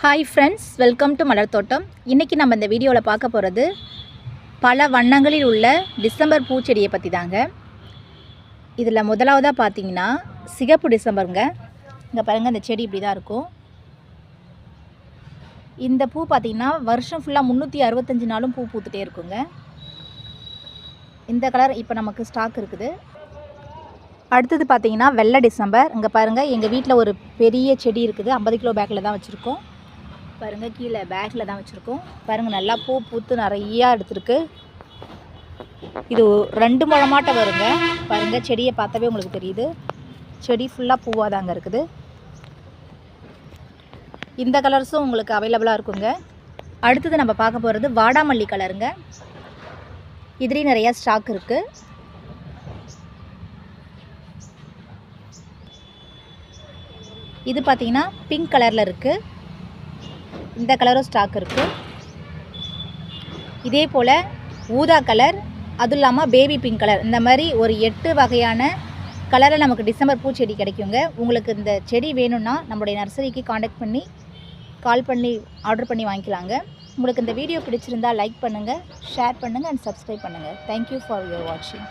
Hi friends, welcome to மலர் தோட்டம். இன்றைக்கி நம்ம இந்த வீடியோவில் பார்க்க போகிறது பல வண்ணங்களில் உள்ள டிசம்பர் பூச்செடியை பற்றி தாங்க. இதில் முதலாவதாக பார்த்தீங்கன்னா சிகப்பு டிசம்பருங்க. இங்கே பாருங்கள், இந்த செடி இப்படி தான் இருக்கும். இந்த பூ பார்த்திங்கன்னா வருஷம் ஃபுல்லாக 365 நாளும் பூ பூத்துட்டே இருக்குங்க. இந்த கலர் இப்போ நமக்கு ஸ்டாக் இருக்குது. அடுத்தது பார்த்திங்கன்னா வெள்ளை டிசம்பர். இங்கே பாருங்கள், எங்கள் வீட்டில் ஒரு பெரிய செடி இருக்குது. 50 கிலோ பேக்கில் தான் வச்சுருக்கோம். பாருங்கள், கீழே பேக்கில் தான் வச்சுருக்கோம். பாருங்கள், நல்லா பூ பூத்து நிறையா எடுத்துருக்கு. இது 2 முழமாட்ட வருங்க. பாருங்கள், செடியை பார்த்தாவே உங்களுக்கு தெரியுது. செடி ஃபுல்லாக பூவாக தாங்க இருக்குது. இந்த கலர்ஸும் உங்களுக்கு அவைலபிளாக இருக்குங்க. அடுத்தது நம்ம பார்க்க போகிறது வாடாமல்லி கலருங்க. இதுலேயும் நிறையா ஸ்டாக் இருக்குது. இது பார்த்திங்கன்னா பிங்க் கலரில் இருக்குது. இந்த கலரும் ஸ்டாக் இருக்குது. இதே போல் ஊதா கலர், அதுவும் இல்லாமல் பேபி பிங்க் கலர், இந்த மாதிரி ஒரு 8 வகையான கலரில் நமக்கு டிசம்பர் பூச்செடி கிடைக்குங்க. உங்களுக்கு இந்த செடி வேணும்னா நம்மளுடைய நர்சரிக்கு கால் பண்ணி ஆர்டர் பண்ணி வாங்கிக்கலாங்க. உங்களுக்கு இந்த வீடியோ பிடிச்சிருந்தால் லைக் பண்ணுங்கள், ஷேர் பண்ணுங்கள் அண்ட் சப்ஸ்கிரைப் பண்ணுங்கள். தேங்க்யூ ஃபார் யுவர் வாட்சிங்.